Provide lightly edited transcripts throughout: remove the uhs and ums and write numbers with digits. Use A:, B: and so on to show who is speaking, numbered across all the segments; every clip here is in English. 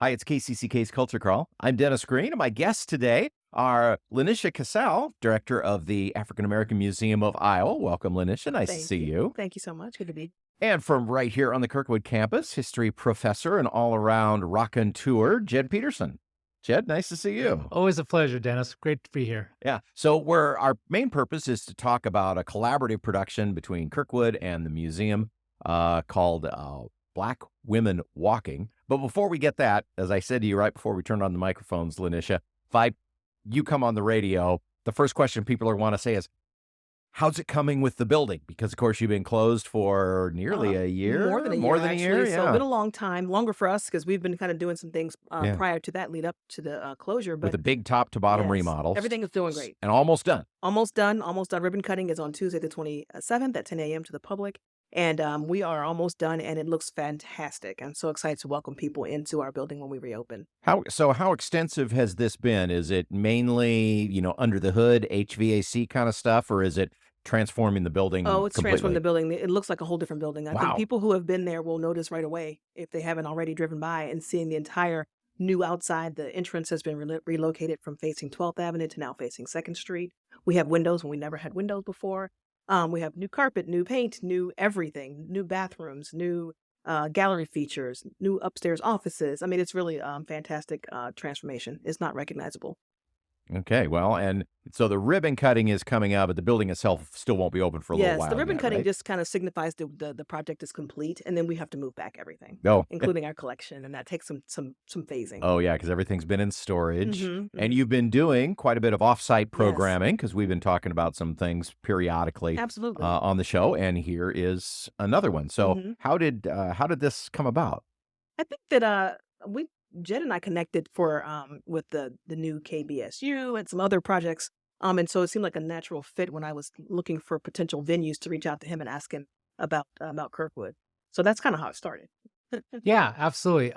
A: Hi, it's KCCK's Culture Crawl. I'm Dennis Green, and my guests today are LaNisha Cassell, director of the African American Museum of Iowa. Welcome, LaNisha. Nice to
B: Thank
A: see
B: you.
A: you.
B: Thank you so much. Good to be.
A: And from right here on the Kirkwood campus, history professor and all-around raconteur, Jed Peterson. Jed, nice to see you.
C: Always a pleasure, Dennis. Great to be here.
A: Yeah. So our main purpose is to talk about a collaborative production between Kirkwood and the museum called Black Women Walking. But before we get that, as I said to you right before we turned on the microphones, LaNisha, you come on the radio, the first question people want to say is, how's it coming with the building? Because, of course, you've been closed for nearly a year.
B: More than a year, actually. So it's been a long time, longer for us because we've been kind of doing some things prior to that lead up to the closure. But
A: with a big top to bottom
B: yes,
A: remodel.
B: everything is doing great.
A: And almost done.
B: Almost done. Almost done. Ribbon cutting is on Tuesday the 27th at 10 a.m. to the public. And we are almost done, and it looks fantastic. I'm so excited to welcome people into our building when we reopen.
A: How extensive has this been? Is it mainly, under the hood, HVAC kind of stuff, or is it transforming the building
B: Oh, it's
A: completely?
B: transformed the building. It looks like a whole different building. I
A: Wow.
B: think people who have been there will notice right away if they haven't already driven by and seeing the entire new outside. The entrance has been relocated from facing 12th Avenue to now facing 2nd Street. We have windows when we never had windows before. We have new carpet, new paint, new everything, new bathrooms, new gallery features, new upstairs offices. I mean, it's really fantastic transformation. It's not recognizable.
A: Okay, well, and so the ribbon cutting is coming up, but the building itself still won't be open for a little while.
B: Yes, the ribbon
A: yet,
B: cutting
A: right?
B: just kind of signifies the project is complete, and then we have to move back everything,
A: Oh,
B: including our collection, and that takes some phasing.
A: oh yeah, because everything's been in storage.
B: Mhm,
A: And
B: mhm.
A: you've been doing quite a bit of off-site
B: Yes,
A: programming because we've been talking about some things periodically
B: absolutely.
A: on the show, and here is another one. So
B: Mhm.
A: how did this come about?
B: I think that Jed and I connected for with the new KBSU and some other projects. And so it seemed like a natural fit when I was looking for potential venues to reach out to him and ask him about Kirkwood. So that's kind of how it started.
C: Yeah, absolutely.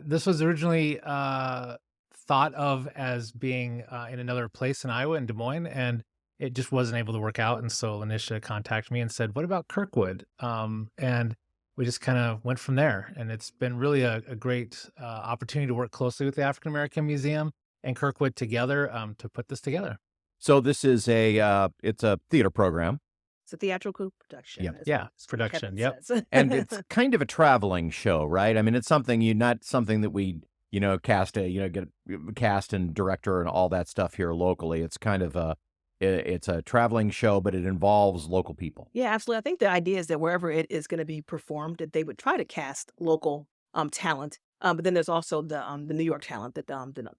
C: This was originally thought of as being in another place in Iowa, in Des Moines, and it just wasn't able to work out. And so LaNisha contacted me and said, "What about Kirkwood?" And we just kind of went from there. And it's been really a great opportunity to work closely with the African American Museum and Kirkwood together to put this together.
A: So this is it's a theater program,
B: It's a theatrical production.
A: Yep.
B: as
C: Yeah, it's
B: what
C: production.
B: Kevin
C: Yep.
B: says.
A: and it's kind of a traveling show, right? I mean, it's not something that we cast get cast and director and all that stuff here locally. It's kind of it's a traveling show, but it involves local people.
B: Yeah, absolutely. I think the idea is that wherever it is going to be performed, that they would try to cast local talent. But then there's also the New York talent that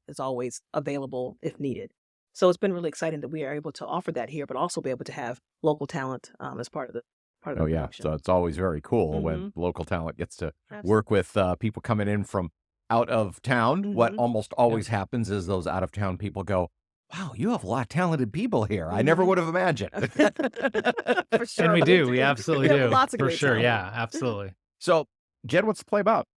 B: is always available if needed. So it's been really exciting that we are able to offer that here, but also be able to have local talent as part of the
A: Oh yeah,
B: production.
A: so it's always very cool when
B: Mm-hmm.
A: local talent gets to
B: Absolutely.
A: work with people coming in from out of town. What
B: Mm-hmm.
A: almost always happens is those out of town people go, "Wow, you have a lot of talented people here. I never
B: Mm-hmm.
A: would have imagined."
B: For sure.
C: And we do. We absolutely
B: We have
C: do.
B: lots of
C: For
B: great
C: sure.
B: talent.
C: Yeah, absolutely.
A: So, Jed, what's the play about?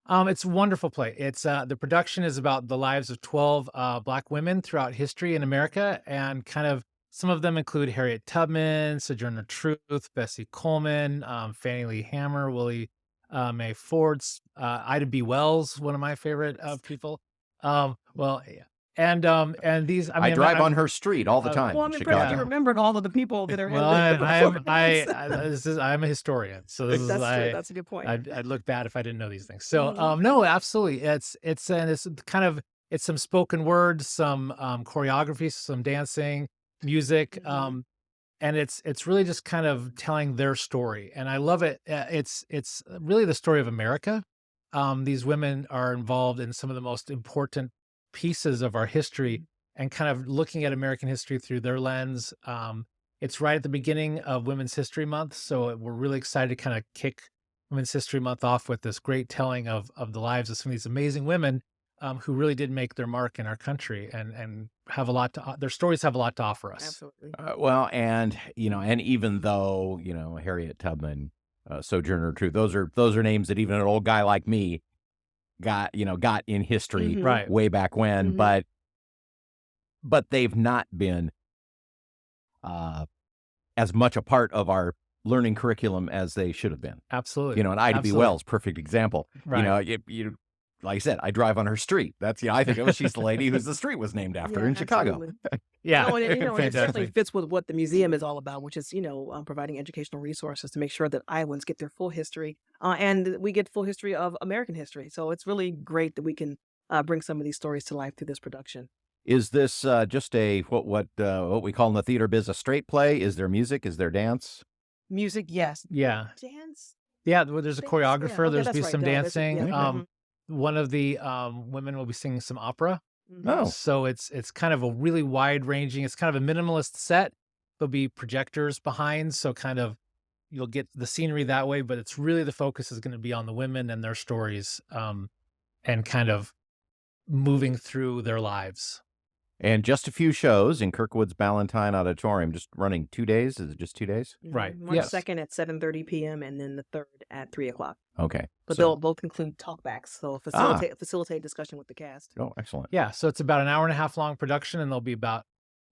C: It's a wonderful play. It's the production is about the lives of 12 Black women throughout history in America, and kind of some of them include Harriet Tubman, Sojourner Truth, Bessie Coleman, Fannie Lee Hammer, Willie Mae Ford, Ida B. Wells, one of my favorite people. Well, yeah. And these,
A: I drive on her street all the time
B: Well,
A: in
B: I'm impressed
A: Chicago.
B: you remembered all of the people that are.
C: Well,
B: in the
C: I'm a historian, so this is
B: That's true. That's a good point.
C: I'd look bad if I didn't know these things. So, no, absolutely, it's kind of it's some spoken word, some choreography, some dancing, music,
B: Mhm.
C: and it's really just kind of telling their story, and I love it. It's really the story of America. These women are involved in some of the most important pieces of our history, and kind of looking at American history through their lens. It's right at the beginning of Women's History Month, so we're really excited to kind of kick Women's History Month off with this great telling of the lives of some of these amazing women who really did make their mark in our country, and have a lot to their stories have a lot to offer us.
B: Absolutely.
A: Well, and and even though Harriet Tubman, Sojourner Truth, those are names that even an old guy like me got in history
B: Mhm.
C: Right.
A: way back when,
B: Mhm.
A: but they've not been as much a part of our learning curriculum as they should have been.
C: Absolutely.
A: And Ida B.
C: Absolutely.
A: Wells, perfect example.
C: Right.
A: like I said, I drive on her street. That's, I think of her, she's the lady whose the street was named after in Chicago.
B: Absolutely.
C: Yeah,
B: No, and, it certainly
C: fantastic.
B: fits with what the museum is all about, which is, providing educational resources to make sure that Iowans get their full history, and we get full history of American history. So it's really great that we can bring some of these stories to life through this production.
A: Is this just a what we call in the theater biz a straight play? Is there music? Is there dance?
B: Music, yes.
C: Yeah.
B: Dance?
C: Yeah, well, there's a
B: Dance?
C: choreographer.
B: Okay,
C: There's
B: that's
C: be
B: right.
C: some
B: Duh, that's-
C: dancing.
B: yeah,
C: One of the women will be singing some opera.
A: Oh,
C: So it's kind of a really wide ranging. It's kind of a minimalist set. There'll be projectors behind, so kind of you'll get the scenery that way. But it's really the focus is going to be on the women and their stories, and kind of moving through their lives.
A: and just a few shows in Kirkwood's Ballantyne Auditorium. Just running 2 days. Is it just 2 days?
C: Right.
B: March
C: Yes.
B: 2nd at 7:30 p.m. and then the 3rd at 3 o'clock.
A: Okay.
B: But
A: So-
B: they'll both include talkbacks, so facilitate discussion with the cast.
A: Oh, excellent.
C: Yeah, so it's about an hour and a half long production, and there'll be about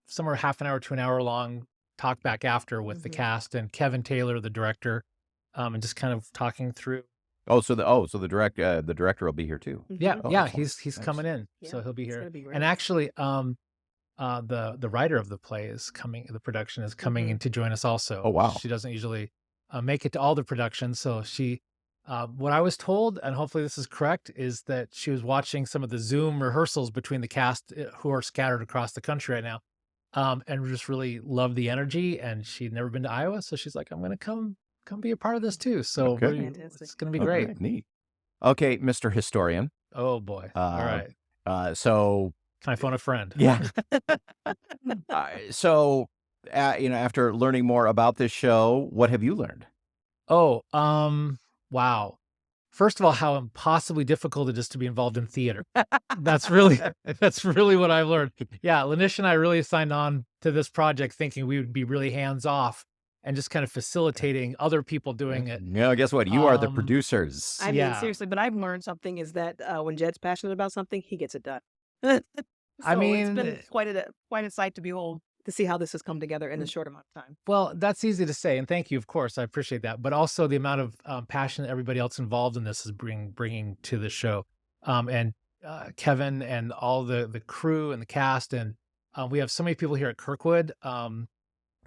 C: somewhere half an hour to an hour long talk back after with the cast and Kevin Taylor, the director, and just kind of talking through.
A: So the director will be here too.
C: Yeah,
A: Oh,
C: yeah,
A: excellent.
C: he's coming in, so
B: Yeah,
C: he'll be
B: it's
C: here.
B: gonna be great.
C: And actually, the writer of the play is coming. The production is coming in to join us also.
A: Oh, wow.
C: She doesn't usually make it to all the productions, so she. What I was told, and hopefully this is correct, is that she was watching some of the Zoom rehearsals between the cast who are scattered across the country right now, and just really loved the energy. And she'd never been to Iowa, so she's like, "I'm going to come be a part of this too." So
A: Okay.
B: Fantastic.
C: it's going to be great.
A: Okay, neat. Okay, Mr. Historian.
C: Oh boy! All right,
A: So
C: can I phone a friend?
A: yeah. So after learning more about this show, what have you learned?
C: Oh, wow. First of all, how impossibly difficult it is to be involved in theater. That's really what I've learned. Yeah, LaNisha and I really signed on to this project thinking we would be really hands off and just kind of facilitating other people doing it.
A: Yeah, guess what? You are the
C: Um,
A: producers.
B: I mean,
C: Yeah.
B: seriously, but I've learned something is that when Jed's passionate about something, he gets it done.
C: I
B: So
C: mean,
B: it's been quite a sight to behold to see how this has come together in a short amount of time.
C: Well, that's easy to say, and thank you, of course, I appreciate that. But also the amount of passion that everybody else involved in this is bringing to the show, and Kevin and all the crew and the cast, and we have so many people here at Kirkwood.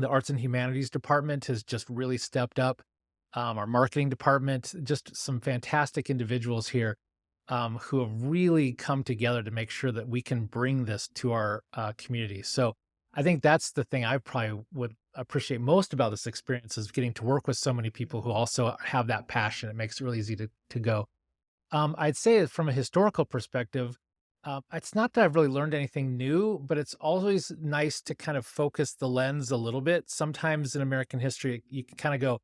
C: The Arts and Humanities Department has just really stepped up. Our marketing department, just some fantastic individuals here who have really come together to make sure that we can bring this to our community. So I think that's the thing I probably would appreciate most about this experience is getting to work with so many people who also have that passion. It makes it really easy to go. I'd say from a historical perspective, it's not that I've really learned anything new, but it's always nice to kind of focus the lens a little bit. Sometimes in American history, you can kind of go,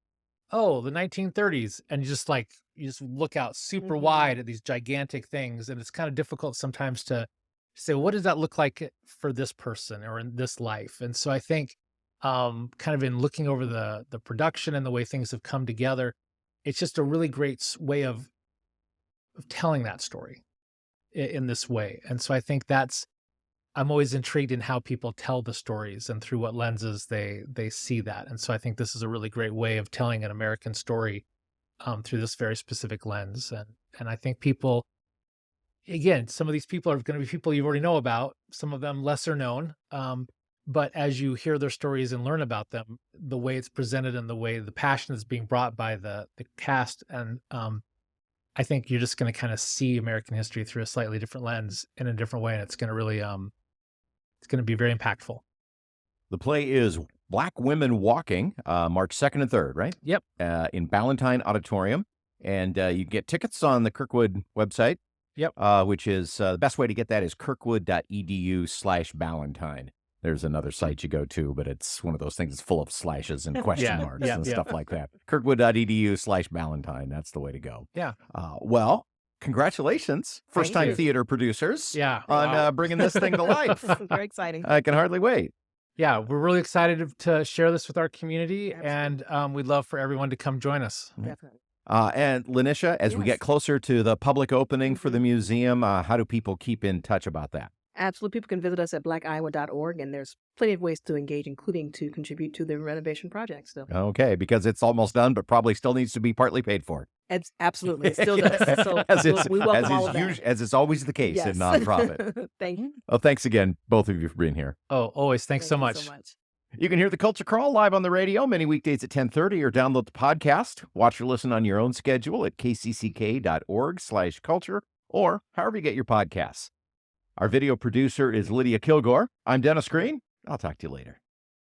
C: oh, the 1930s, and you just look out super wide at these gigantic things, and it's kind of difficult sometimes to say, what does that look like for this person or in this life? And so I think kind of in looking over the production and the way things have come together, it's just a really great way of telling that story in this way. And so I think I'm always intrigued in how people tell the stories and through what lenses they see that. And so I think this is a really great way of telling an American story through this very specific lens. And I think people, again, some of these people are going to be people you already know about, some of them lesser known. But as you hear their stories and learn about them, the way it's presented and the way the passion is being brought by the cast, and I think you're just going to kind of see American history through a slightly different lens in a different way. And it's going to really, it's going to be very impactful.
A: The play is Black Women Walking, March 2nd and 3rd, right?
C: Yep.
A: In Ballantyne Auditorium. And you get tickets on the Kirkwood website.
C: Yep.
A: Which is the best way to get that is kirkwood.edu/Ballantyne. There's another site you go to, but it's one of those things that's full of slashes and question marks and stuff like that. Kirkwood.edu/Ballantyne. That's the way to go.
C: Yeah.
A: Well, congratulations, first-time
C: you.
A: theater producers,
C: Yeah.
A: on bringing this thing to life.
B: Very exciting.
A: I can hardly wait.
C: Yeah. We're really excited to share this with our community, and we'd love for everyone to come join us.
B: Definitely.
A: And LaNisha, as we
B: Yes.
A: get closer to the public opening for the museum, how do people keep in touch about that?
B: Absolutely. People can visit us at blackiowa.org, and there's plenty of ways to engage, including to contribute to the renovation project. So
A: Okay, because it's almost done, but probably still needs to be partly paid for.
B: Absolutely, it still does. So we welcome all of that.
A: As is always the case in
B: Yes.
A: nonprofit.
B: Thank you.
A: Well, thanks again, both of you, for being here.
C: Oh, always. Thanks so
B: Thank you
C: much.
B: so much.
A: You can hear the Culture Crawl live on the radio many weekdays at 10:30, or download the podcast. Watch or listen on your own schedule at kcck.org/culture, or however you get your podcasts. Our video producer is Lydia Kilgore. I'm Dennis Green. I'll talk to you later.